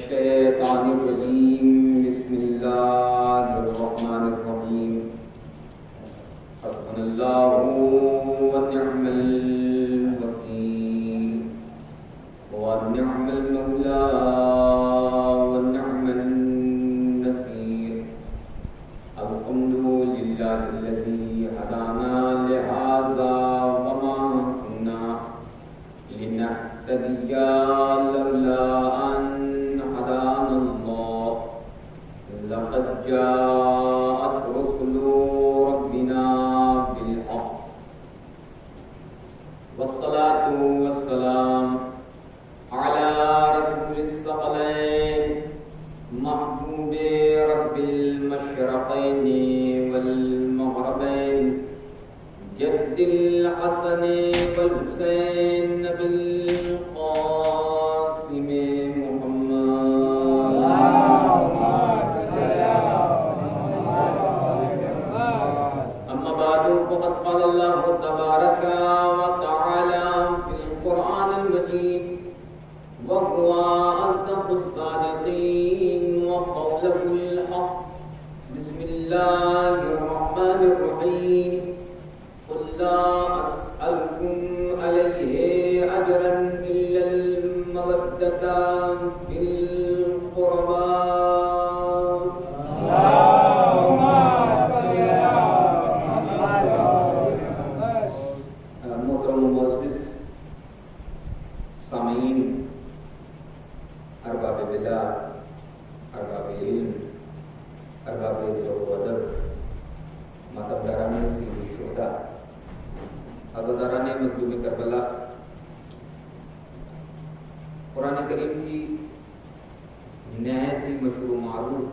الشيطان الرجيم بسم الله الرحمن الرحيم حسبنا الله ونعم الوكيل ونعم المولى ونعم النصير الحمد لله الذي هدانا لهذا وما كنا لنهتدي لولا أن هدانا الله لقد جاءت رسل ربنا بالحق والصلاة والسلام على رسول الثقلين محبوب رب المشرقين والمغربين جد الحسن والحسين بالقاسم محمد أما بعد فقد قال الله تبارك وتعالى في القرآن المجيد وهو أصدق الصادقين وقوله الحق بسم الله الرحمن الرحيم قل لا أسألكم عليه أجرا إلا المودة في القربى اللهم صل على محمد. محترم معزز سامعین، ارباب بدع، ارباب علم، ارباب ذوق و ادب، ماتمداران سید الشہداء، عزاداران مظلوم کربلا، قرآن کریم کی نہایت ہی مشہور و معروف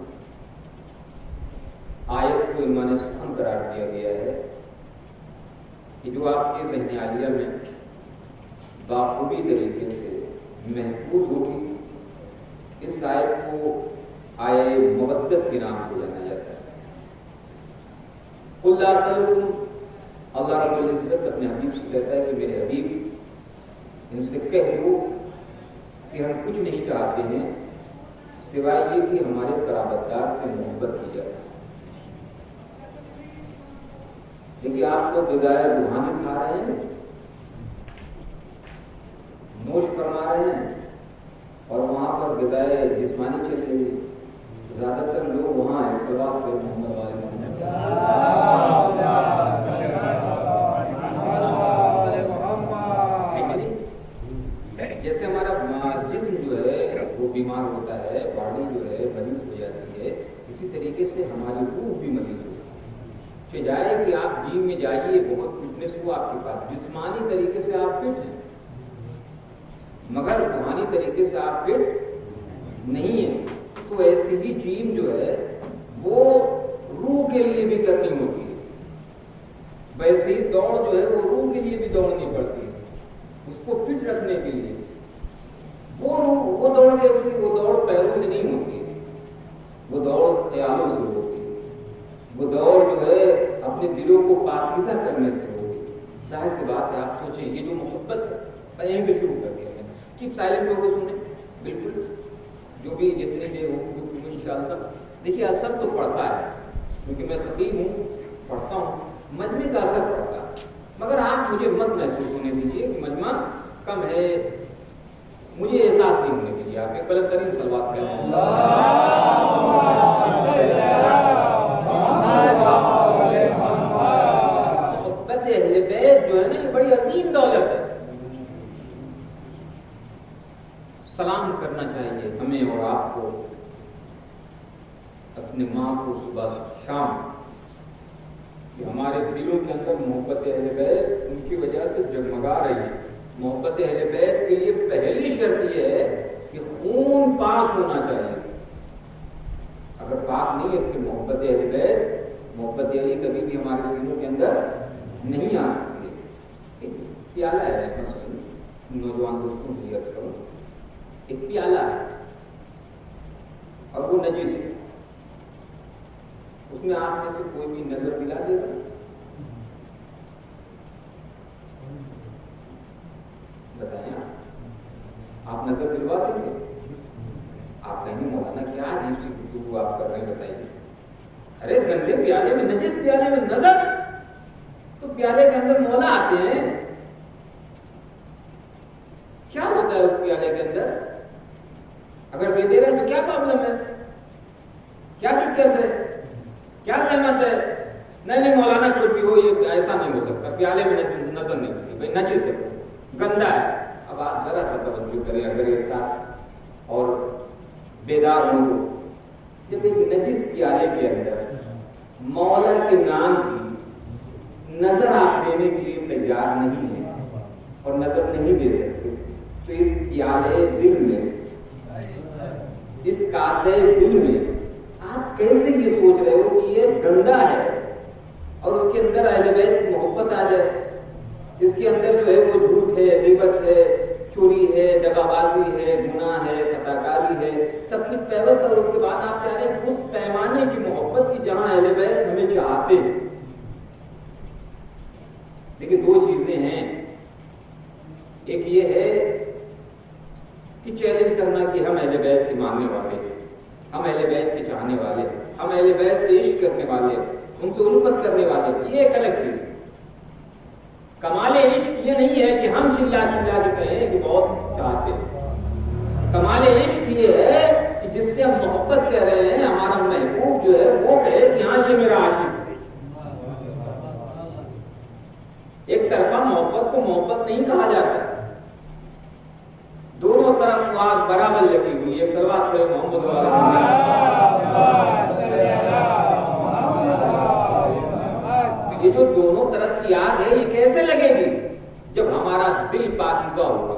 آیت کو عنوان سخن قرار دیا گیا ہے کہ جو آپ کے ذہن عالیہ میں باخوبی طریقے سے محفوظ ہوگی، اس آیت کو آیہ مودت کے نام سے جانا جاتا ہے۔ قل لا اسألکم، اللہ رب العزت اپنے حبیب سے کہتا ہے کہ میرے حبیب ان سے کہہ دو کہ ہم کچھ نہیں چاہتے ہیں سوائے یہ کہ ہمارے قرابت دار سے محبت کی جائے۔ دیکھیے، آپ تو غذائے روحانی کھا رہے ہیں، نوش فرما رہے ہیں، اور وہاں پر غذائے جسمانی چل رہی ہے۔ زیادہ تر لوگ وہاں ہیں صلوات پہ محمد والے محمد۔ جیسے ہمارا جسم جو ہے وہ بیمار ہوتا ہے، باڈی جو ہے مریض ہو جاتی ہے، اسی طریقے سے ہماری روح بھی مریض ہوتی ہے۔ جائے کہ آپ جم میں جائیے، بہت فٹنس ہو آپ کے پاس، جسمانی طریقے سے آپ فٹ ہیں مگر روحانی طریقے سے آپ فٹ نہیں ہیں، تو ایسی ہی جم جو ہے وہ روح کے لیے بھی کرنی ہوتی ہے، ویسے ہی دوڑ جو ہے وہ روح کے لیے بھی دوڑنی پڑتی ہے، اس کو فٹ رکھنے کے لیے۔ وہ دوڑ کیسے؟ وہ دوڑ پیروں سے نہیں ہوتی ہے، وہ دوڑ خیالوں سے ہوتی ہے، وہ دوڑ جو ہے اپنے دلوں کو پاکیزہ کرنے سے ہوگی۔ ظاہر سی بات ہے، آپ سوچیں یہ جو محبت ہے یہیں سے شروع کر دیا ہے۔ چپ سائلنٹ ہو کے سنیں، بالکل جو بھی جتنی دیر ہو انشاءاللہ۔ دیکھیے، اثر تو پڑتا ہے، کیونکہ میں خطیب ہوں، پڑھتا ہوں، مجمع کا اثر پڑتا ہے، مگر آپ مجھے مت محسوس ہونے دیجیے کہ مجمع کم ہے، مجھے احساس نہیں ہونے دیجیے۔ آپ ایک بلند ترین صلوات پڑھیں۔ اہل بیت جو ہے نا، یہ بڑی عظیم دولت ہے۔ سلام کرنا چاہیے ہمیں اور آپ کو، اپنے ماں کو صبح شام، کہ ہمارے دلوں کے اندر محبت اہل بیت ان کی وجہ سے جگمگا رہی ہے۔ محبت اہل بیت کے لیے پہلی شرط یہ ہے کہ خون پاک ہونا چاہیے۔ اگر پاک نہیں ہے پھر محبت اہل بیت، محبت علی کبھی بھی ہمارے سینوں کے اندر نہیں آ سکتی ہے۔ ایک پیالہ ہے، مثلا نوجوان دوستوں کی عرض کروں، ایک پیالہ ہے اور وہ نجس ہے، اس میں آپ میں سے کوئی بھی نظر دلا دے گا؟ بتائیں آپ نظر دلوا دیں گے؟ آپ گندے پیالے میں، نجس پیالے میں نظر، تو پیالے کے اندر مولا آتے ہیں، کیا ہوتا ہے اس پیالے کے اندر؟ اگر دے دے رہے تو کیا پرابلم ہے؟ کیا دقت ہے؟ کیا زحمت ہے؟ نہیں مولانا کچھ بھی ہو، یہ ایسا نہیں ہو سکتا، پیالے میں نظر نہیں ہوتی، بھائی نجس ہے، گندا ہے۔ اب آپ ذرا سا توجہ کریں، اگر احساس اور بیدار ہوں تو جب ایک نجس پیالے کے اندر مولا کے نام کی نظر آپ دینے کے لیے تیار نہیں ہے اور نظر نہیں دے سکتے، تو اس پیالے دل میں، اس کاسے دل میں آپ کیسے یہ سوچ رہے ہو کہ یہ گندا ہے اور اس کے اندر اہل بیت کی محبت آ جائے؟ اس کے اندر جو ہے وہ جھوٹ ہے، غیبت ہے، چوری ہے، دغا بازی ہے، گناہ ہے، خطا کاری ہے، سب کچھ پیوست، اور اس کے بعد آپ چاہ رہے ہیں اس پیمانے کی محبت کی جہاں اہل بیت ہمیں چاہتے ہیں۔ دیکھیں دو چیزیں ہیں، ایک یہ ہے کہ چیلنج کرنا کہ ہم اہل بیت کے ماننے والے ہیں، ہم اہل بیت کے چاہنے والے ہیں، ہم اہل بیت سے عشق کرنے والے ہیں، ان سے الفت کرنے والے ہیں، یہ ایک الگ چیز ہے۔ کمال عشق یہ نہیں ہے کہ ہم چلا چلا کے کہیں کہ بہت چاہتے ہیں، کمال عشق یہ ہے کہ جس سے ہم محبت کر رہے ہیں، ہمارا محبوب جو ہے وہ کہے کہ ہاں یہ میرا عاشق ہے۔ ایک طرفہ محبت کو محبت نہیں کہا جاتا، دونوں طرف آگ برابر لگی ہوئی ہے۔ صلوات پڑھیں محمد یہ جو دونوں طرف کی آگ ہے یہ کیسے لگے گی؟ جب ہمارا دل پاکیزہ ہوگا،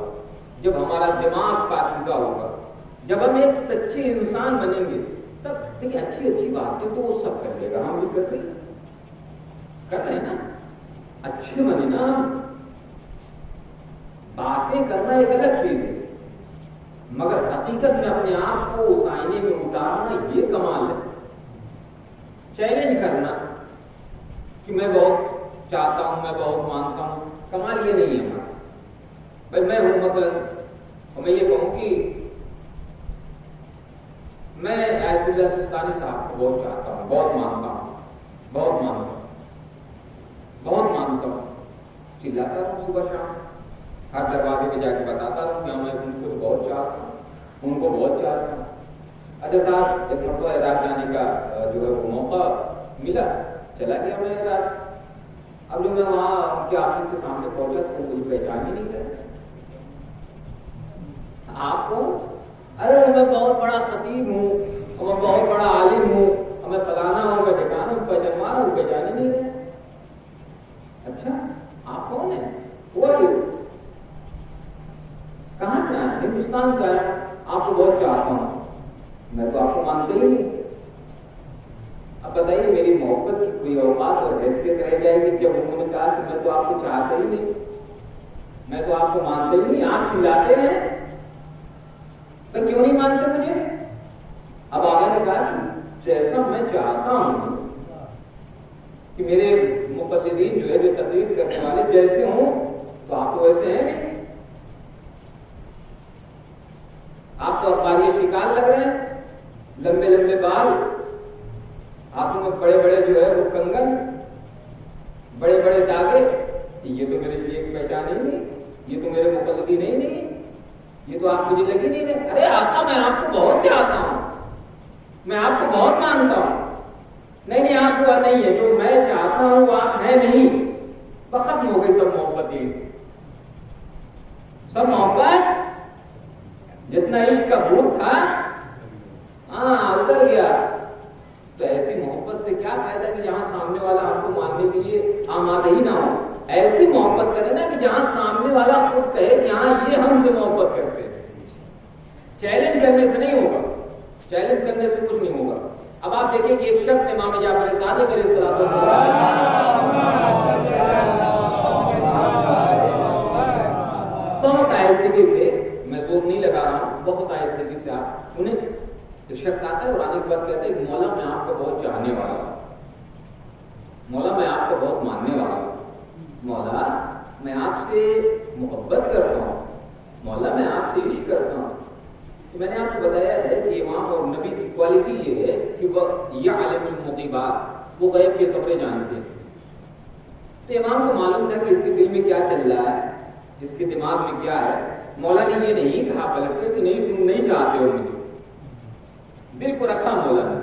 جب ہمارا دماغ پاکیزہ ہوگا، جب ہم ایک سچے انسان بنیں گے، تب دیکھیں اچھی اچھی باتیں تو وہ سب کر لے گا، ہم بھی کر رہے ہیں نا، اچھے بنے نا، باتیں کرنا ایک الگ چیز ہے، مگر حقیقت میں اپنے آپ کو اس آئینے میں اتارنا یہ کمال ہے۔ چیلنج کرنا کہ میں بہت چاہتا ہوں، میں بہت مانتا ہوں، کمال یہ نہیں ہے ہمارا۔ بھائی میں ہوں مثلا، اور میں یہ کہوں کہ میں آیت اللہ سستانی صاحب کو بہت چاہتا ہوں، بہت مانتا ہوں، بہت مانتا ہوں، بہت مانتا ہوں، چلاتا ہوں صبح شام، ہر دروازے پہ جا کے بتاتا ہوں کہ میں ان کو بہت چاہتا ہوں، ان کو بہت چاہتا ہوں۔ اچھا صاحب ایک مرتبہ عراق جانے کا جو ہے وہ موقع ملا، چلا گیا میں عراق۔ اب جب میں وہاں ان کے آفس کے سامنے پہنچا تو وہ مجھے پہچان ہی نہیں کرے۔ آپ کو ارے میں بہت بڑا خطیب ہوں، اور میں بہت بڑا عالم ہوں، اور میں فلانا ہوں، میں ٹھکانا ہوں، پہچانوار ہوں، پہچان ہی نہیں رہے۔ اچھا آپ کون ہیں؟ وہ کہاں سے آئے؟ ہندوستان سے آیا، آپ کو بہت چاہتا ہوں، میں تو آپ کو مانتا ہی نہیں۔ اب بتائیے میری محبت کی کوئی اوقات اور حیثیت رہ جائے گی جب انہوں نے کہا کہ میں تو آپ کو چاہتا ہی نہیں، میں تو آپ کو مانتا ہی نہیں، آپ چلاتے رہے، میں کیوں نہیں مانتے مجھے؟ اب آگے نے کہا کہ جیسا میں چاہتا ہوں کہ میرے مقلدین جو ہے جو تقلید کرنے والے جیسے ہوں، تو آپ تو ویسے ہیں نہیں، آپ تو اقبالی شکار لگ رہے ہیں، لمبے لمبے بال، ہاتھوں میں بڑے بڑے جو ہے وہ کنگن، بڑے بڑے داغے، یہ تو میرے شیخ پہچان ہی نہیں، یہ تو میرے مقلدین ہی نہیں، یہ تو آپ مجھے لگی نہیں رہے۔ ارے آقا میں آپ کو بہت چاہتا ہوں، میں آپ کو بہت مانتا ہوں، نہیں آپ کو نہیں ہے، جو میں چاہتا ہوں وہ آپ ہے نہیں، ختم ہو گئی سب محبت، سب محبت، جتنا عشق کا بھوت تھا ہاں اتر گیا۔ تو ایسی محبت سے کیا فائدہ کہ جہاں سامنے والا آپ کو ماننے کے لیے آمادہ ہی نہ ہو۔ ایسی محبت کرے نا کہ جہاں سامنے والا خود کہے کہ ہاں یہ ہم سے محبت کرتے ہیں۔ چیلنج کرنے سے نہیں ہوگا، چیلنج کرنے سے کچھ نہیں ہوگا۔ اب آپ دیکھیں کہ ایک شخص امام جعفر صادق علیہ السلام بہت آہستگی سے، میں زور نہیں لگا رہا ہوں، بہت آہستگی سے آپ سنیں۔ ایک شخص آتا ہے اور آنے کے بعد کہتا ہے کہ مولا میں آپ کو بہت چاہنے والا ہوں، مولا میں آپ کو بہت ماننے والا ہوں، مولا میں آپ سے محبت کرتا ہوں، مولا میں آپ سے عشق کرتا ہوں۔ میں نے آپ کو بتایا ہے کہ امام اور نبی کی کوالٹی یہ ہے کہ وہ یعلم المغیبات، وہ غیب کی خبریں جانتے ہیں. تو امام کو معلوم تھا کہ اس کے دل میں کیا چل رہا ہے، اس کے دماغ میں کیا ہے. مولا نے یہ نہیں کہا پلٹ کے کہ نہیں تم نہیں چاہتے ہو مجھے. دل کو رکھا مولا نے،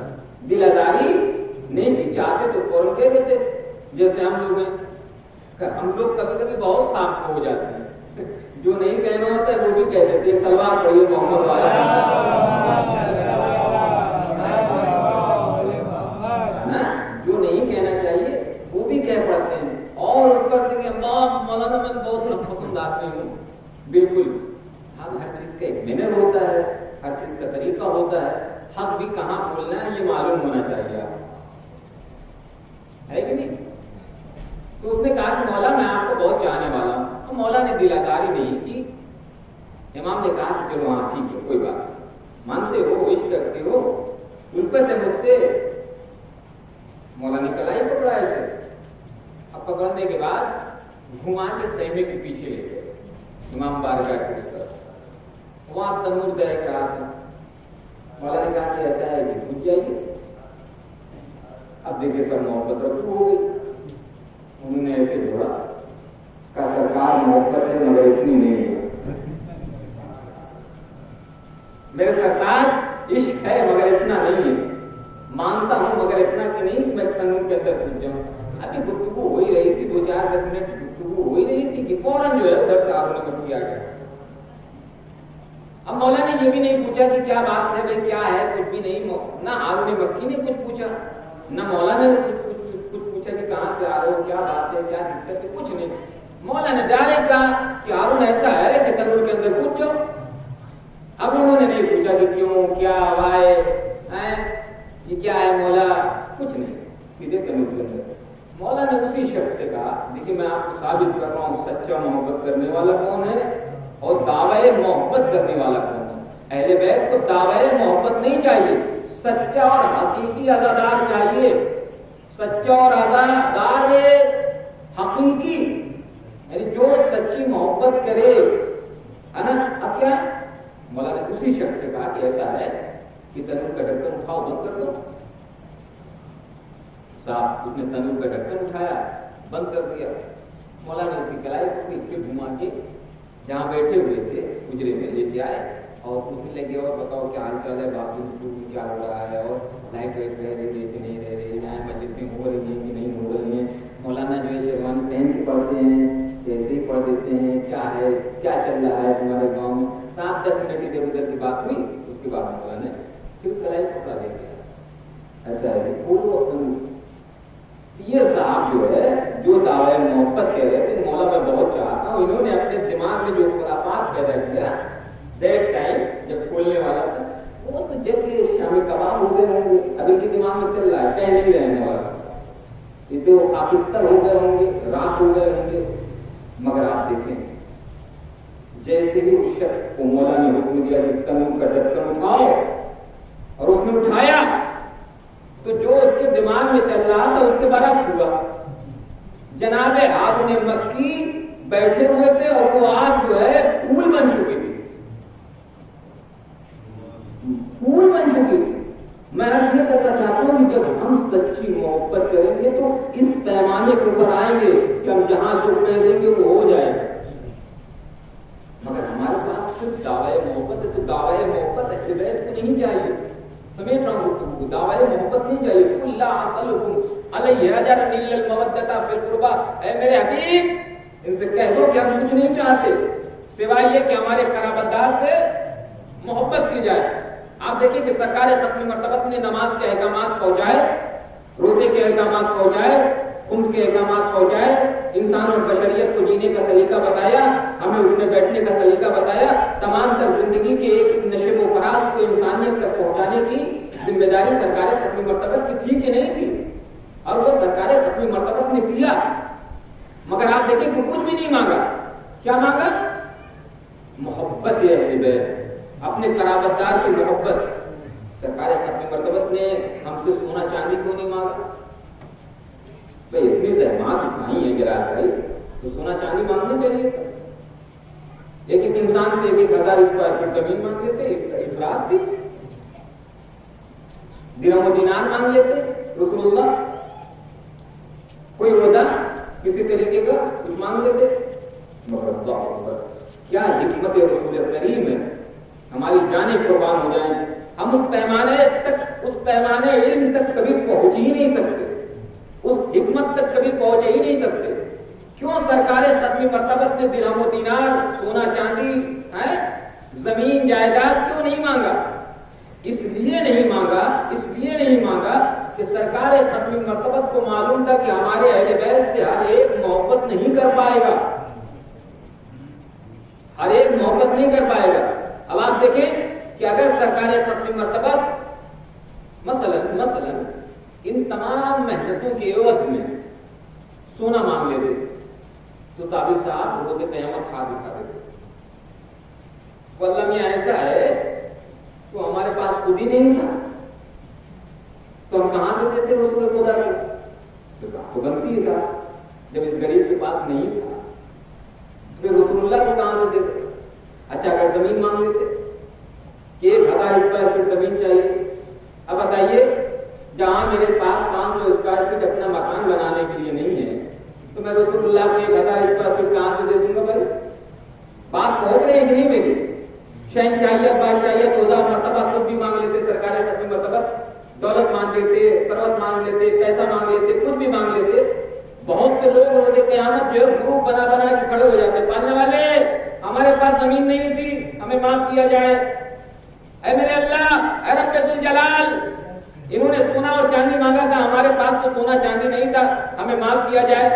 دل آزاری نہیں کی. چاہتے تو فوراً کہہ دیتے، جیسے ہم لوگ ہیں. ہم لوگ کبھی کبھی بہت صاف ہو جاتے ہیں، جو نہیں کہنا ہوتا ہے وہ بھی کہہ دیتے ہیں. سلوات پڑھیے محمد والا، جو نہیں کہنا چاہیے وہ بھی کہہ پڑتے ہیں. اور اس وقت کہ مولانا میں بہت پسند آتے ہوں. بالکل اب ہر چیز کا ایک مینر ہوتا ہے، ہر چیز کا طریقہ ہوتا ہے. حق بھی کہاں بولنا ہے یہ معلوم ہونا چاہیے آپ ہے کہ نہیں. تو اس نے کہا کہ مولا میں آپ کو بہت چاہنے والا ہوں. تو مولا نے دل آزاری نہیں کی. امام نے کہا کہ چلو ہاں ٹھیک ہے کوئی بات نہیں، مانتے ہو، عشق کرتے ہو، الفت ہے مجھ سے. مولا نے کلائی پکڑا ایسے. اب پکڑنے کے بعد گھما کے خیمے کے پیچھے لے گئے امام بارگاہ کے اوپر. وہاں تنور دہک رہا تھا. مولا نے کہا کہ ایسا ہے کہ پوچھ جائیے. اب دیکھیں سب محبت رفو ہو گئی. انہوں نے ایسے جوڑا کہ سرکار محبت ہے مگر اتنی نہیں ہے. میرے سرکار عشق ہے مگر اتنا نہیں ہے. مانتا ہوں مگر اتنا کہ نہیں میں تنور کے اندر پوچھ جاؤں. ابھی گفتگو ہو ہی رہی تھی، 2-4-10 منٹ گفتگو ہو ہی رہی تھی کہ فوراً جو ہے ادھر سے ہارون مکی آ گیا. اب مولا نے یہ بھی نہیں پوچھا کہ کیا بات ہے بھائی کیا ہے، کچھ بھی نہیں. نہ ہارون مکی نے کچھ پوچھا، نہ مولا نے کچھ پوچھا کہ کہاں سے آ رہے ہو، کیا بات ہے، کیا دقت ہے، کچھ نہیں. مولا نے ڈائریکٹ کہا کہ ہارون ایسا ہے کہ تنور کے اندر کود جاؤ. اب انہوں نے نہیں پوچھا کہ کیوں، کیا وائے، یہ کیا ہے مولا، کچھ نہیں، سیدھے تنور کے اندر. مولا نے اسی شخص سے کہا دیکھیے میں آپ کو ثابت کر رہا ہوں سچا محبت کرنے والا کون ہے اور دعوی محبت کرنے والا کون ہے. اہل بیت کو دعوی محبت نہیں چاہیے، سچا اور حقیقی عزادار چاہیے. سچا اور عزادار حقیقی، یعنی جو سچی محبت کرے ہے نا. اب کیا مولا نے اسی شخص سے کہا کہ ایسا ہے کہ تنور کا ڈھکن اٹھاؤ، بند کر دو. صاحب اس نے تنور کا ڈھکن اٹھایا، بند کر دیا. مولا نے اس کی کلائی پکڑی، پھر گھما کے جہاں بیٹھے ہوئے تھے حجرے میں لے کے آئے اور پوچھنے لگے اور بتاؤ کیا حال چال ہے، باپ کیا ہو رہا ہے، اور لائٹ وائٹ رہ رہی ہے کہ نہیں رہ رہی ہے، مجلسیں ہو رہی ہیں کہ نہیں ہو رہی ہیں. مولانا جو ہے شیروانی پہن کے پڑھتے ہیں ایسے ہی پڑھ دیتے ہیں، کیا ہے کیا چل رہا ہے تمہارے گاؤں میں. 7-10 منٹ ادھر ادھر کی بات ہوئی. اس کے بعد مولا نے پھر کلائی پکڑا دے دیا. ایسا ہے کہ پورا یہ صاحب جو ہے جو دعوی محبت کہہ رہے تھے مولا میں بہت چاہتا ہوں، انہوں نے اپنے دماغ میں جو خرافات پیدا کیا دیٹ ٹائم جب کھولنے والا تھا وہ تو جل کے شامی کباب ہو گئے ہوں گے. اب ان کے دماغ میں چل رہا ہے کہہ نہیں رہے مولا سے، یہ تو خاکستر ہو گئے ہوں گے، رات ہو گئے ہوں گے. مگر آپ دیکھیں جیسے ہی اس شخص کو مولا نے حکم دیا کہ تنور کا ڈھکن اٹھاؤ اور اس نے اٹھایا تو جو اس کے دماغ میں چل رہا تھا اس کے برعکس ہوا. جناب ہارون مکی بیٹھے ہوئے تھے اور وہ آگ جو ہے پھول بن چکی تھی، پھول بن چکی تھی. میں آج یہ کرنا چاہتا ہوں کہ جب ہم سچی محبت کریں گے تو اس پیمانے کے اوپر آئیں گے کہ ہم جہاں جو کہہ دیں گے وہ ہو جائے گا. مگر ہمارے پاس صرف دعوی محبت ہے تو دعوی محبت اہل بیت کو نہیں چاہیے. سمیٹ رہا ہوں تم کو، دعوی محبت نہیں چاہیے. قل لا اسألکم علیہ اجرا الا المودۃ فی القربى. اے میرے حبیب ان سے کہہ دو کہ ہم کچھ نہیں چاہتے سوائے یہ کہ ہمارے قرابت دار سے محبت کی جائے. آپ دیکھیں کہ سرکار ختم مرتبت نے نماز کے احکامات پہنچائے، روزے کے احکامات پہنچائے، خمس کے احکامات پہنچائے، انسان اور بشریت کو جینے کا سلیقہ بتایا، ہمیں اٹھنے بیٹھنے کا سلیقہ بتایا. تمام تر زندگی کے ایک ایک نشیب و فراز کو انسانیت تک پہنچانے کی ذمہ داری سرکار ختم مرتبت کی تھی کہ نہیں تھی؟ اور وہ سرکار ختم مرتبت نے دیا. مگر آپ دیکھیں کہ کچھ بھی نہیں مانگا. کیا مانگا؟ محبت اہل بیت، اپنے قرابت دار کی محبت. سرکار ختم مرتبت نے ہم سے سونا چاندی کیوں نہیں مانگا؟ بھائی اتنی زحمات اٹھائی ہیں گرا بھائی تو سونا چاندی مانگنے چاہیے. ایک ایک انسان سے 1,000 اسکوائر فٹ زمین مانگ لیتے، افراد تھی. درہم و دینار مانگ لیتے رسول اللہ. کوئی عہدہ کسی طریقے کا کچھ مانگ لیتے، مگر اللہ اکبر کیا حکمت رسول کریم ہے، ہماری جانیں قربان ہو جائیں، ہم اس پیمانے علم تک کبھی پہنچ ہی نہیں سکتے، اس حکمت تک کبھی پہنچ ہی نہیں سکتے۔ کیوں سرکار ختمی مرتبت نے درہم و دینار، سونا چاندی، زمین جائیداد کیوں نہیں مانگا؟ اس لیے نہیں مانگا کہ سرکار ختمی مرتبت کو معلوم تھا کہ ہمارے اہل بیت سے ہر ایک محبت نہیں کر پائے گا، ہر ایک محبت نہیں کر پائے گا۔ اب آپ دیکھیں کہ اگر سرکار ختمی مرتبت مثلا ان تمام محنتوں کے عوض میں سونا مانگ لیتے تو تابع صاحب روز قیامت ہاتھ دکھا دیتے، واللہ میں ایسا ہے تو ہمارے پاس خود ہی نہیں تھا تو ہم کہاں سے دیتے رسول خدا کو؟ تو بات تو بنتی ہے صاحب، جب اس غریب کے پاس نہیں تھا پھر رسول اللہ کو کہاں سے دیتے؟ اچھا اگر زمین مانگ لیتے کہ 1000 اسکوائر فٹ زمین چاہیے، اب بتائیے جہاں میرے پاس 500 اسکوائر فٹ اپنا مکان بنانے کے لیے نہیں ہے تو میں رسول اللہ کو 1000 اسکوائر فٹ کہاں سے دے دوں گا؟ بھائی بات پہنچ رہی ہے کہ نہیں میری؟ شہنشاہیت، بادشاہیت، عہدہ، مرتبہ خود بھی مانگ لیتے سرکار ختمی مرتبہ، دولت مانگ لیتے، ثروت مانگ لیتے، پیسہ مانگ لیتے، خود بھی مانگ لیتے۔ بہت سے لوگ روز قیامت جو ہے گروپ بنا کے کھڑے ہو جاتے، پالنے والے ہمارے پاس زمین نہیں تھی ہمیں معاف کیا جائے، اے میرے اللہ، اے رب ذوالجلال، انہوں نے سونا اور چاندی مانگا تھا، ہمارے پاس تو سونا چاندی نہیں تھا، ہمیں معاف کیا جائے۔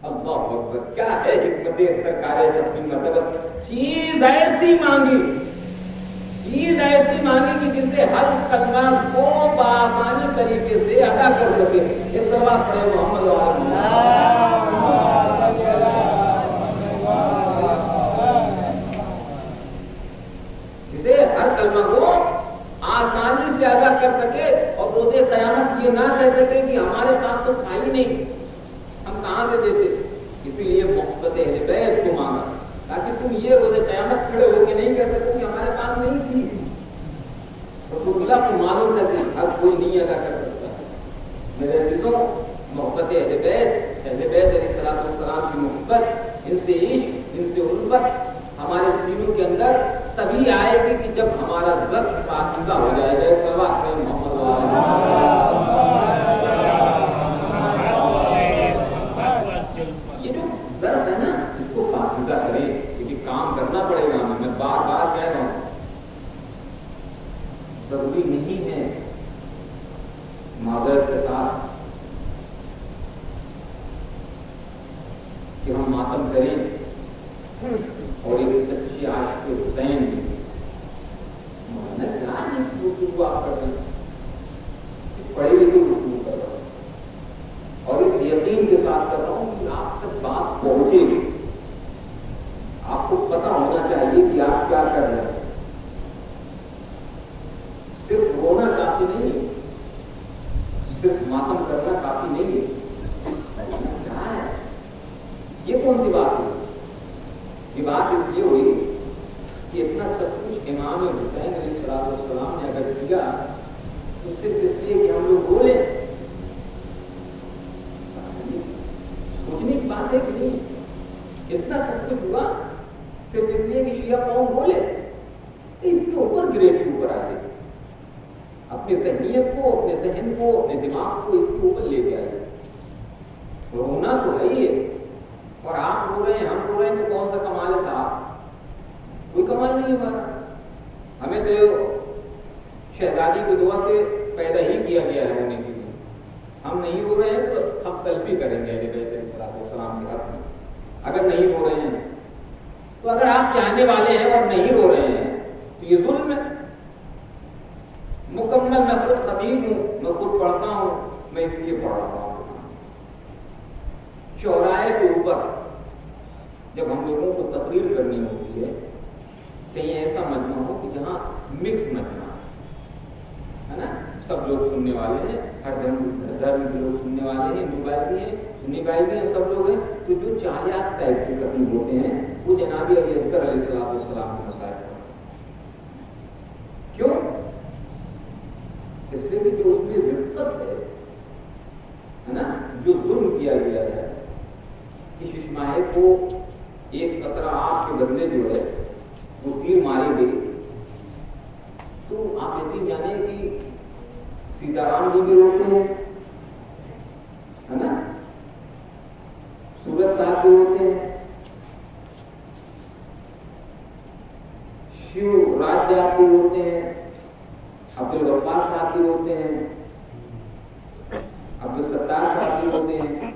اللہ اکبر، کیا ہے حکمت سرکار ختمی مرتبت؟ چیز ایسی مانگی کہ جس سے ہر کلمہ کو بآسانی طریقے سے ادا کر سکے۔ یہ سب بات پڑھے محمد جسے ہر کلمہ کو آسانی سے ادا کر سکے اور روز قیامت یہ نہ کہہ سکے کہ ہمارے پاس تو تھا ہی نہیں، ہم کہاں سے دیتے؟ اسی لیے محبت اہل بیت کو مانگا تاکہ تم یہ روز قیامت کھڑے ہو کے نہیں کہہ سکو کہ ہمارے پاس نہیں تھی۔ رسول اللہ کو معلوم تھا کہ ہر کوئی نہیں ادا کر سکتا۔ میرے عزیزوں، محبت اہل بیت علیہ الصلوۃ والسلام کی محبت، ان سے عشق، ان سے الفت ہمارے سینوں کے اندر تبھی آئے گی کہ جب ہمارا ذوق پاکیزہ ہو جائے گا۔ صلوات پڑھیں محمد یہ جو ذوق ہے نا، اس کو پاکیزہ کریں، کیونکہ کام کرنا پڑے گا ہمیں۔ میں بار بار کہہ رہا ہوں، ضروری نہیں ہے معذرت کے ساتھ کہ ہم ماتم کریں اور ایک سچی عاشق حسین بھی گفتگو آپ کر رہے ہیں، پڑھی لکھی گفتگو کر رہا ہوں اور اس یقین کے ساتھ کر رہا ہوں کہ آپ تک بات پہنچے گی، آپ کو پتا ہونا چاہیے کہ آپ کیا کر رہے ہیں۔ صرف رونا کافی نہیں ہے، صرف ماتم کرنا کافی نہیں ہے، کیا ہے یہ کون سی بات ہے؟ یہ بات اس لیے ہوئی کہ اتنا سب کچھ امام حسین علیہ السلام نے اگر کیا تو صرف اس لیے کہ ہم لوگ بولے، سوچنے کی بات ہے کہ نہیں؟ اتنا سب کچھ ہوا صرف اس لیے کہ شیعہ قوم بولے، اس کے اوپر گریڈ کے اوپر آ گئے، اپنی ذہنیت کو، اپنے ذہن کو، اپنے دماغ کو اس کے اوپر لے کے آئے۔ رونا تو ہے ہی ہے، اور آپ رو رہے ہیں، ہم رو رہے ہیں، تو کون سا کمال ہے صاحب؟ کوئی کمال نہیں ہمارا۔ ہمیں تو شہزادی کو دعا سے پیدا ہی کیا گیا ہے ہونے کے لیے، ہم نہیں رو رہے ہیں تو ہم تلفی کریں گے اہل بیت علیہ السلام کے حق میں۔ اگر نہیں رو رہے ہیں تو اگر آپ چاہنے والے ہیں اور نہیں رو رہے ہیں تو یہ ظلم ہے۔ مکمل میں خود خطیب ہوں، میں خود پڑھتا ہوں، میں اس لیے پڑھ رہا ہوں۔ چوراہے کے اوپر جب ہم لوگوں کو تقریر کرنی ہوتی ہے، کہیں ایسا مجمع ہو کہ جہاں مکس مجمع ہے نا، سب لوگ سننے والے ہیں، ہر دھرم کے لوگ سننے والے ہیں، ہندو بھائی بھی ہیں، سنی بھائی بھی ہیں، سب لوگ ہیں، تو جو چالیات ٹائپ کے خطیب ہوتے ہیں وہ جناب علی اصغر علیہ السلام کے مسائل پر۔ کیوں؟ اس لیے کہ جو اس میں رقت ہے نا، جو ظلم کیا گیا ہے کہ ششماہے کو ایک قطرہ آگ کے بدلے جو ہے وہ تیر ماری گئی، تو آپ یقین جانے کہ سیتا رام جی بھی روتے ہیں، ہے نا، سورج صاحب بھی روتے ہیں، شیو راج جات بھی روتے ہیں، عبدالغفار صاحب بھی روتے ہیں، عبدالستار صاحب بھی روتے ہیں۔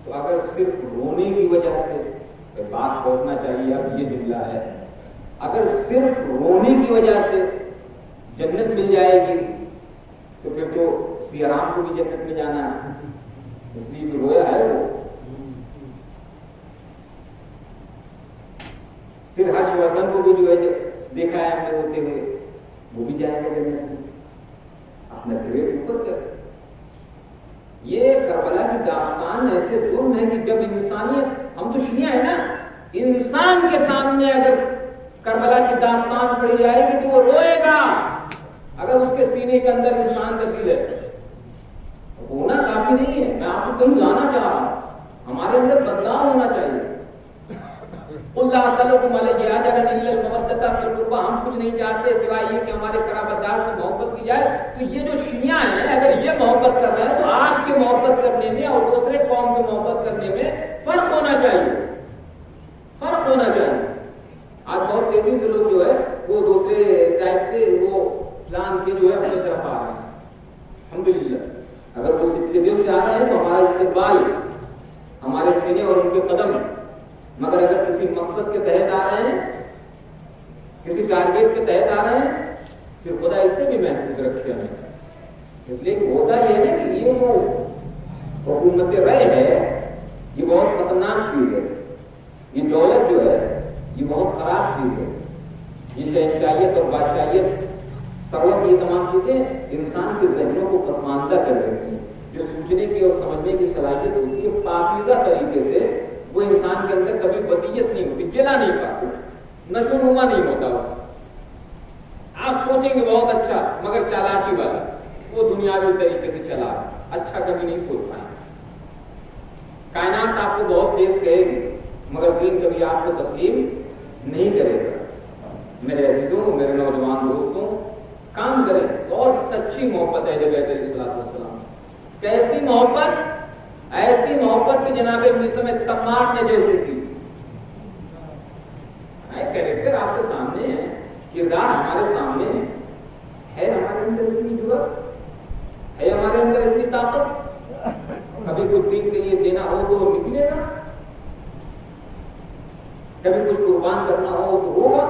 تو اگر صرف رونے کی وجہ سے بات پہنچنا چاہیے، اب یہ جملہ ہے، اگر صرف رونے کی وجہ سے جنت مل جائے گی تو پھر تو سیاہ رام کو بھی جنت میں جانا ہے، اس لیے بھی رویا ہے وہ۔ پھر ہرش وردھن کو بھی جو ہے دیکھا ہے ہم نے روتے ہوئے، وہ بھی جائے گا جنت میں، اپنا گریڈ اوپر کر۔ یہ کربلا کی داستان ایسے ظلم ہے کہ جب انسانیت، ہم تو شیعہ ہیں نا، انسان کے سامنے اگر کربلا کی داستان پڑھی جائے گی تو وہ روئے گا، اگر اس کے سینے کے اندر انسان کا دل ہے۔ ہونا کافی نہیں ہے، میں آپ کو کہیں لانا چاہ رہا ہوں، ہمارے اندر بدلاؤ ہونا چاہیے۔ اللہ صلوکم علیہ اجرا الا المودۃ فی القربى، ہم کچھ نہیں چاہتے سوائے یہ کہ ہمارے قرابت دار سے محبت کی جائے۔ تو یہ جو شیعہ ہیں اگر یہ محبت کر رہے ہیں تو آپ کے محبت کرنے میں اور دوسرے قوم کی محبت کرنے میں فرق ہونا چاہیے، فرق ہونا چاہیے۔ آج بہت تیزی سے لوگ جو ہے وہ دوسرے ٹائپ سے وہ پلان کے جو ہے اپنی طرف آ رہے ہیں، الحمدللہ۔ اگر وہ سچے دل سے آ رہے ہیں تو ہمارا استقبال، ہمارے سینے اور ان کے قدم، مگر اگر کسی مقصد کے تحت آ رہے ہیں، کسی ٹارگیٹ کے تحت آ رہے ہیں، پھر خدا اس سے بھی محفوظ رکھے ہمیں۔ اس لیے ہوتا یہ ہے کہ یہ جو حکومت رائے ہے یہ بہت خطرناک چیز ہے، یہ دولت جو ہے یہ بہت خراب چیز ہے، یہ شہنشاہیت اور بادشاہیت، ثروت، یہ تمام چیزیں انسان کے ذہنوں کو پسماندہ کر دیتی ہیں۔ جو سوچنے کی اور سمجھنے کی صلاحیت ہوتی ہے پاکیزہ طریقے سے، وہ انسان کے اندر کبھی بدیت نہیں ہوتی، جلا نہیں پاتی، نشوونما نہیں ہوتا۔ آپ سوچیں گے بہت اچھا مگر چالاکی والا، وہ دنیاوی طریقے سے چلا، اچھا کبھی نہیں سوچ پائیں۔ کائنات آپ کو بہت تیز کہے گی مگر دین کبھی آپ کو تسلیم نہیں کرے گا۔ میرے عزیزوں، میرے نوجوان دوستوں، کام کریں، اور سچی محبت ہے جب علیہ الصلوۃ والسلام، کیسی محبت؟ ایسی محبت کہ جناب میثم تمار نے جیسے کی۔ کیریکٹر آپ کے سامنے ہے، کردار ہمارے سامنے ہے ہمارے اندر اتنی جرأت ہے، ہمارے اندر اتنی طاقت، کبھی کچھ دین کے لیے دینا ہو تو نکلے گا، کبھی کچھ قربان کرنا ہو تو ہوگا۔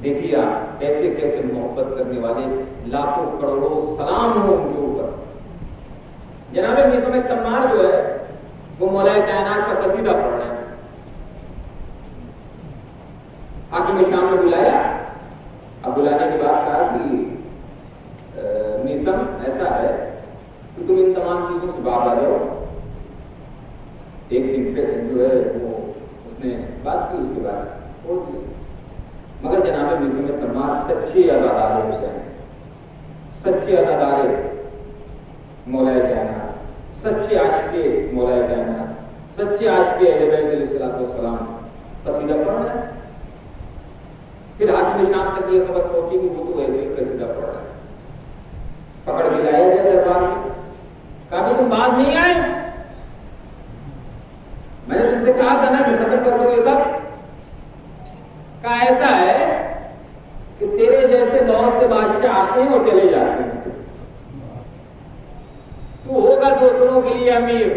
دیکھیے آپ کیسے کیسے محبت کرنے والے لاکھوں کروڑوں سلام ہو ان کے اوپر۔ جناب میثم تمار جو ہے وہ مولا کائنات کا قصیدہ پڑھ رہے ہیں، حاکم شام نے بلایا، اب بلانے کے بعد کہا کہ میثم ایسا ہے کہ تم ان تمام چیزوں سے باہر آ جاؤ۔ ایک دن پھر جو ہے وہ اس نے بات کی، اس کے بعد ہو گئی، مگر جناب میثم تمار سچے ادادار حسین، سچے ادادار مولا کائنات، سچے عاشق مولا کائنات، سچے عاشق اہل بیت علیہ الصلوۃ والسلام قصیدہ پڑھ رہے ہیں۔ پھر حاکم شام تک یہ خبر پہنچی کہ وہ تو ایسے ہی قصیدہ پڑھ رہا ہے، پکڑ کے لایا گیا دربار میں، کہا کہ تم بعد نہیں آئے، میں نے تم سے کہا تھا نا کہ ختم کر دو یہ سب۔ کہا ایسا ہے کہ تیرے جیسے بہت سے بادشاہ آتے ہیں اور چلے جاتے ہیں، تو ہوگا دوسروں کے لیے امیر،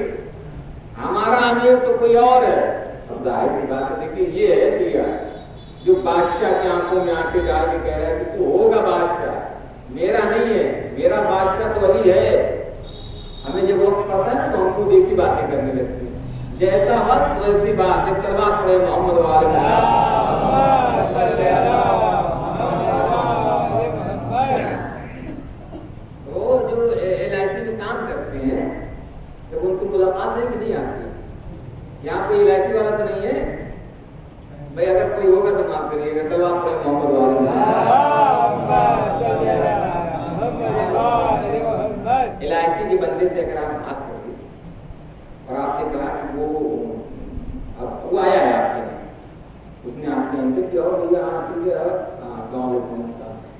ہمارا امیر تو کوئی اور ہے۔ اب ظاہر سی بات ہے کہ یہ ہے شیعہ جو بادشاہ کی آنکھوں میں آنکھیں ڈال کے کہہ رہا ہے کہ تو ہوگا بادشاہ، میرا نہیں ہے، میرا بادشاہ تو علی ہے۔ ہمیں جب وقت پڑتا ہے نا تو ہم کو دیکھی باتیں کرنے لگتی ہیں، جیسا وقت ویسی بات۔ ایک سلوات پڑھے محمد وہ جو LIC میں کام کرتے ہیں جب ان سے ملاقات ہے کہ نہیں آتی؟ یہاں کوئی LIC والا تو نہیں ہے بھائی؟ اگر کوئی ہوگا تو معاف کریے گا۔ سلوات پڑھے محمد LIC کے بندے سے اگر آپ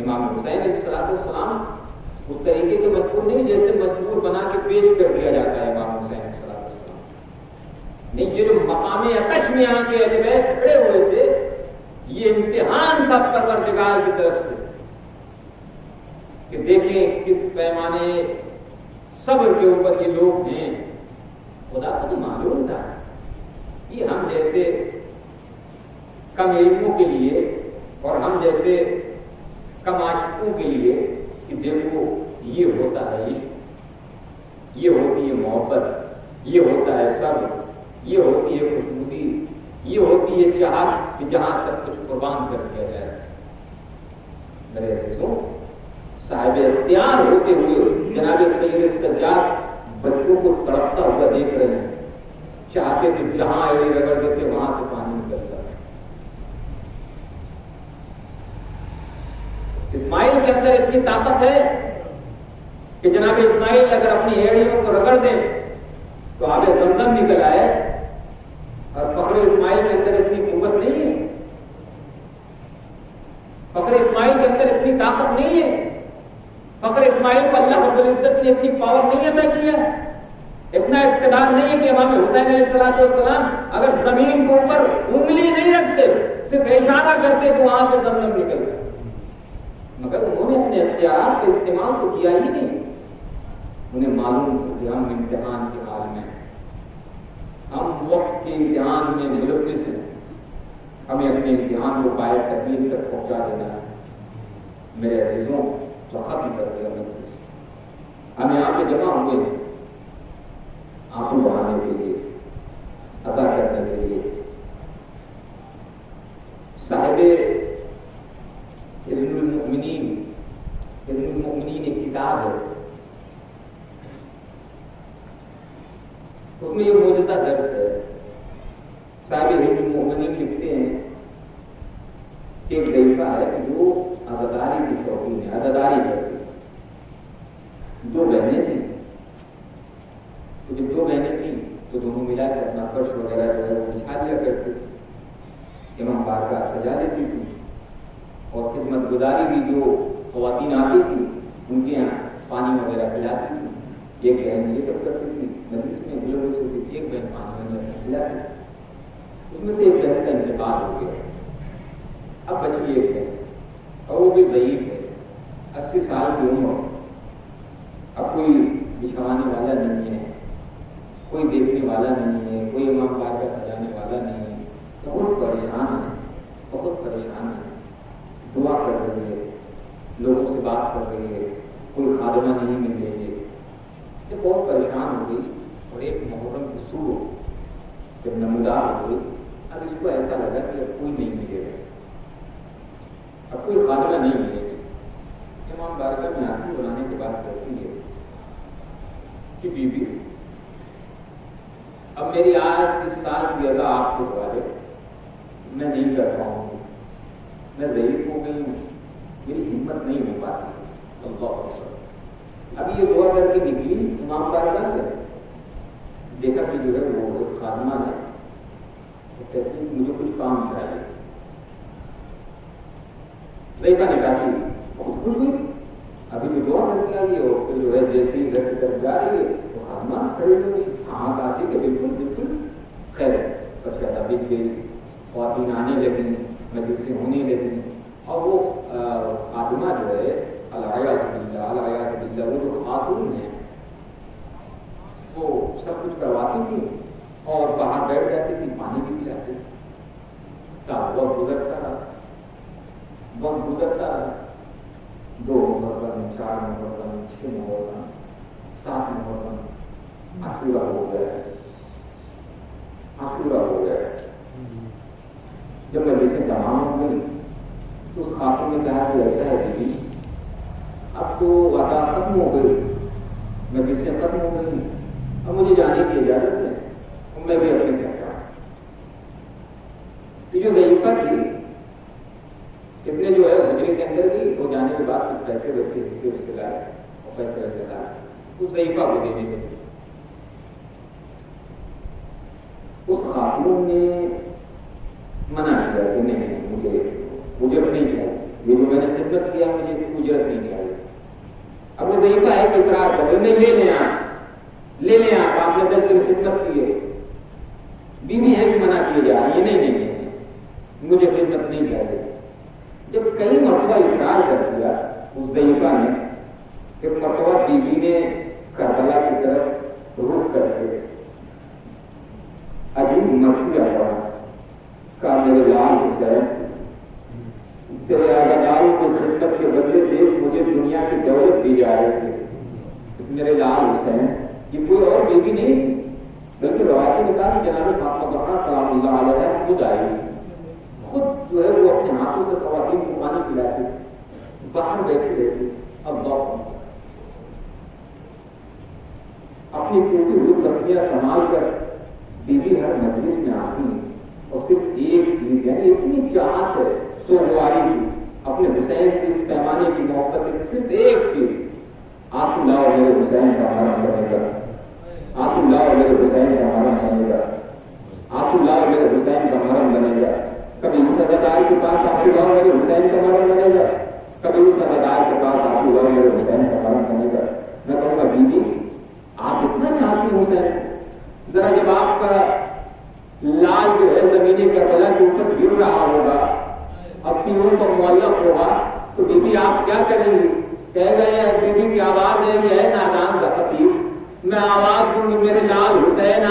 امام حسین علیہ السلام اس طریقے کے مجبور نہیں جیسے مجبور بنا کے پیش کر دیا جاتا ہے امام حسین علیہ السلام نہیں. یہ جو مقام عطش میں آ کے اہل بیت کھڑے ہوئے تھے یہ امتحان تھا پروردگار کی طرف سے کہ دیکھیں کس پیمانے صبر کے اوپر یہ لوگ ہیں. خدا کو تو معلوم تھا یہ ہم جیسے کم علموں کے لیے اور ہم جیسے کم عاشقوں کے لیے کہ دیکھو یہ ہوتا ہے عشق، یہ ہوتی ہے محبت، یہ ہوتا ہے صبر، یہ ہوتی ہے خوشنودی، یہ ہوتی ہے چاہت کہ جہاں سب کچھ قربان کر دیا جائے. میرے عزیزوں صاحب اختیار ہوتے ہوئے جناب سید سجاد بچوں کو تڑپتا ہوا دیکھ رہے ہیں. چاہتے تھے جہاں ایڑی رگڑ دیتے وہاں سے پانی نکلتا. اسماعیل کے اندر اتنی طاقت ہے کہ جناب اسماعیل اگر اپنی ایڑیوں کو رگڑ دیں تو آب زمزم نکل آئے. اور فخر اسماعیل کے اندر اتنی قوت نہیں ہے، فخر اسماعیل کے اندر اتنی طاقت نہیں ہے، فخر اسماعیل کو اللہ رب العزت نے اتنی پاور نہیں عطا کیا، اتنا اقتدار نہیں ہے کہ امام حسین علیہ السلام اگر زمین کے اوپر انگلی نہیں رکھتے صرف اشارہ کرتے تو وہاں سے زمزم نکلتا. مگر انہوں نے اپنے اختیارات کا استعمال تو کیا ہی نہیں. انہیں معلوم تھا کہ ہم امتحان کے حال میں، ہم وقت کے امتحان میں ملوث ہیں، ہمیں اپنے امتحان کو پائے تکمیل تک پہنچا دینا ہے. میرے عزیزوں تو ختم کر دیا مجلس. ہم یہاں پہ جمع ہوئے ہیں آنسو بہانے کے لیے، عزا کرنے کے لیے. صاحب اذن المؤمنین ایک کتاب ہے، اس میں یہ معجزہ درج ہے. صاحب اذن المؤمنین لکھتے ہیں کہ ایک ضعیفہ ہے جو عزاداری کی شوقین ہے، عزاداری کرتی. دو بہنیں تھیں، تو جب دو بہنیں تھیں تو دونوں ملا کے اپنا فرش وغیرہ جو ہے وہ بچھا دیا کرتی تھی. امام بارگاہ سجا دیتی تھی اور خدمت گزاری بھی جو خواتین آتی تھی ان کے یہاں پانی وغیرہ پلاتی تھی. ایک بہن یہ سب کرتی تھی، مجلس میں گلوچ ہوتی تھی، ایک بہن پانی وغیرہ پلاتی تھی. اس میں سے ایک بہن کا انتقال ہو گیا. اب بچی ایک ہے اور وہ بھی ضعیف ہے، 80 سال کی عمر. اب کوئی بچھوانے والا نہیں ہے، کوئی دیکھنے والا نہیں ہے، کوئی امام بارگاہ سجانے والا نہیں ہے. بہت پریشان ہے، بہت پریشان ہے. دعا کر رہی ہے، لوگوں سے بات کر رہی ہے، کوئی خادمہ نہیں مل رہی ہے. یہ بہت پریشان ہو گئی. اور ایک محرم کی صبح جب نمودار ہو گئی، اب اس کو ایسا لگا کہ اب کوئی نہیں ملے گا، اب کوئی خادمہ نہیں ملے گا. امام بارگاہ میں آتی بلانے کے بعد کہتی ہے کہ بی بی اب میری آج اس سال کی عزا آپ کے حوالے، میں نہیں کر پاؤں گی، میں ضعیف ہو گئی ہوں، میری ہمت نہیں ہو پاتی. اللہ اکبر. اب یہ دعا کر کے نکلی امام بارگاہ سے، دیکھا کہ جو ہے وہ خادمہ ہے، وہ کہتی ہے مجھے کچھ کام چاہیے. ضعیفہ نے کہا کہ بہت خوش ہوئی، ابھی تو دعا کر کے آئی ہے. اور پھر جو ہے جیسے ہی گھر کی طرف جا رہی ہے تو خادمہ کھڑی ہو گئی. ہاں کہتی کہ بالکل بالکل خیر. پر شاید بج گئی، خواتین آنے لگی، مجلسیں ہونے لگی. اور وہ خاتمہ جو ہے العیاذ باللہ وہ جو خاتون ہیں وہ سب کچھ کرواتی تھی اور باہر بیٹھ جاتی تھی، پانی بھی پلاتی تھی. وقت گزرتا رہا، وقت گزرتا رہا. 2 محرم، 4 محرم، 6 محرم، 7 محرم، عاشورہ ہو گیا. عاشورہ ہو گیا. جب مجلسیں تمام ہو گئی تو اس خاتون نے کہا کہ ایسا ہے دیدی اب تو وعدہ ختم ہو گئی، مجلسیں ختم ہو گئی، اب مجھے جانے کی اجازت ہے اور میں بھی اپنے گھر جاؤں. یہ جو ضعیفہ تھی اتنے جو ہے حجرے کے اندر گئی، وہ جانے کے بعد کچھ پیسے ویسے حصے اس سے لائے اور پیسے ویسے لائے اس ضعیفہ کو دینے کے لیے. اس خاتون نے منع کیا کہ نہیں مجھے نہیں چاہیے، یہ جو میں نے خدمت کیا مجھے اجرت نہیں چاہیے. اب وہ ضعیفہ ہے کہ اصرار کرے نہیں لے لیں آپ نے 10 دن خدمت کی ہے. بیوی ہے کہ منع کیے جا رہی ہے نہیں مجھے خدمت نہیں چاہیے. جب کئی مرتبہ اصرار کر دیا اس ضعیفہ نے، پھر مرتبہ بیوی نے کربلا کی طرف رخ کر کے عجیب مرثیہ پڑھا، کہا میرے لال حسین تیرے عزاداروں کی خدمت کے بدلے دیکھ مجھے دنیا کی دولت دی جا رہی ہے. میرے لال حسین یہ کوئی اور بیوی نہیں بلکہ روایت نے کہا کہ جناب فاطمہ زہرا سلام اللہ علیہ خود آئی، خود جو ہے وہ اپنے ہاتھوں سے خواتین کو پانی پلاتی، باہر بیٹھی رہتی. اللہ اپنی ٹوٹی ہوئی پتلیاں سنبھال کر بیوی ہر مجلس میں آتی اور صرف ایک چیز یعنی اتنی چاہت ہے سوگواری کی اپنے حسین سے پیمانے کی محبت ہے، صرف ایک چیز آنسو لاؤ میرے حسین کا مرہم بنے گا، آنسو لاؤ میرے حسین کا مرہم بنے گا، آنسو لاؤ میرے حسین کا مرہم بنے گا. کبھی اس عزادار کے پاس آنسو لاؤ میرے حسین کا مرہم بنے گا، کبھی اس عزادار کے پاس آنسو لاؤ میرے حسین کا مرہم بنے گا. میں کہوں گا بیوی آپ اتنا چاہتی ہیں حسین، ذرا جب آپ کا لال جو ہے زمین کربلا کے اوپر گر رہا ہوگا، اب تیروں پر معلق ہوگا تو بیوی آپ کیا کریں گی؟ کہہ گئے بیوی کی آواز ہے یہ ہے نادان کا خطیب، میں آواز دوں گی میرے لال حسین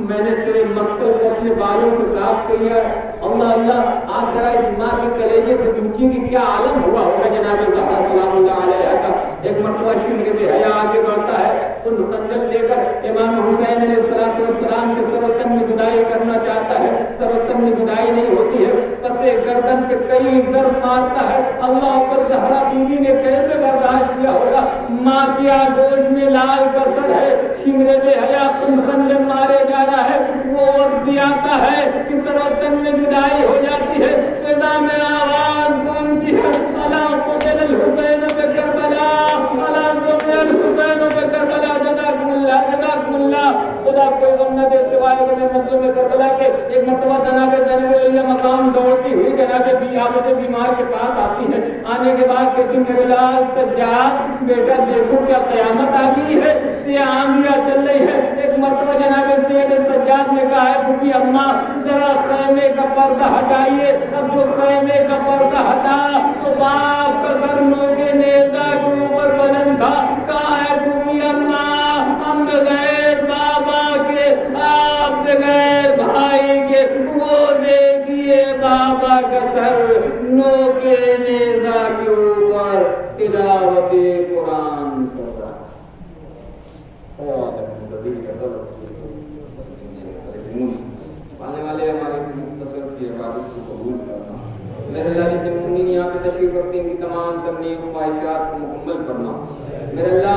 میں نے تیرے مقتل کو اپنے بالوں سے صاف کیا. اللہ اللہ آپ ذرا اس ماں کے کلیجے سے پوچھیں کہ کیا عالم ہوا ہوگا جناب زہرا سلام اللہ علیہ کا. ایک مرتبہ شمر بے حیا آگے بڑھتا ہے تو خنجر لے کر امام حسین علیہ السلام کے سر و تن میں جدائی کرنا چاہتا ہے. سر و تن میں جدائی نہیں ہوتی ہے، پسے گردن پہ کئی ضرب مارتا ہے. اللہ اکبر زہرا بیوی نے کیسے برداشت کیا ہوگا؟ ماں کی آغوش میں لال کا سر ہے، شمر بے حیا خنجر مارے جا رہا ہے. وہ وقت بھی آتا ہے کہ سر و تن میں جدائی ہو جاتی ہے، فضا میں آواز گونجتی ہے الا قتل الحسین بکربلا، الا قتل الحسین بکربلا. جزاکم اللہ خدا کوئی غم نہ دے سوائے کہ میں مظلوم کربلا کے. ایک مرتبہ جناب زینب علیہ مقام دوڑتی ہوئی جناب عابد بیمار کے پاس آتی ہے. آنے کے بعد کہتی میرے لال سجاد بیٹا دیکھو کیا قیامت آ گئی ہے، سیاہ آندھیاں چل رہی ہے. ایک مرتبہ جناب سید سجاد نے کہا ہے پھوپھی اماں ذرا خیمے کا پردہ ہٹائیے. اب جو خیمے کا پردہ ہٹا تو باپ کا سر نوکے نیزہ کے اوپر بلند تھا. کہا ہے پھوپھی اماں ہم بغیر بابا کے، آپ بغیر بھائی کے، وہ دیکھیے بابا کا سر نوکے نیزہ کے اوپر تلاوت قرآن کر رہا. آنے والے ہمارے مختصر کی عبادت کو قبول کرنا. میرے اللہ جتنے مومنین یہاں پہ تشریف رکھتے ہیں کہ تمام تمنی خواہشات کو مکمل کرنا. میرے اللہ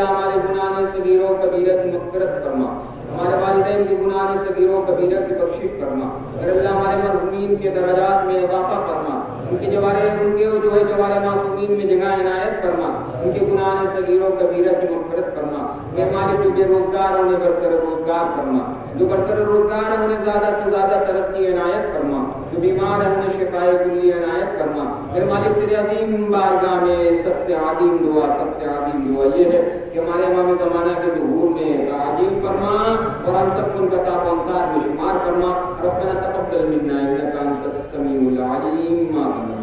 ہمارے گناہ صغیر و کبیرہ کی مغفرت فرما، ہمارے والدین کے گناہ صغیر و کبیرہ کی بخشش فرما. میرے اللہ ہمارے مرحومین کے درجات میں اضافہ فرما، ان کے جو ہے جوارے معصومین میں جگہ عنایت فرما، ان کے گناہ صغیر و کبیرہ کی مغفرت فرما. میرے مالک جو بے روزگار انہیں برسر روزگار فرما، جو برسر روزگار ہے انہیں زیادہ سے زیادہ ترقی عنایت فرما، جو بیمار ہے انہیں شفائے کلی عنایت فرما. میرے مالک تیرے عظیم بارگاہ میں سب سے عظیم دعا یہ ہے کہ ہمارے امام زمانہ کے ظہور میں تعجیل فرما اور ہم سب کو ان کا تحت انصار میں شمار فرما. ربنا تقبل منا انک انت السمیع العلیم.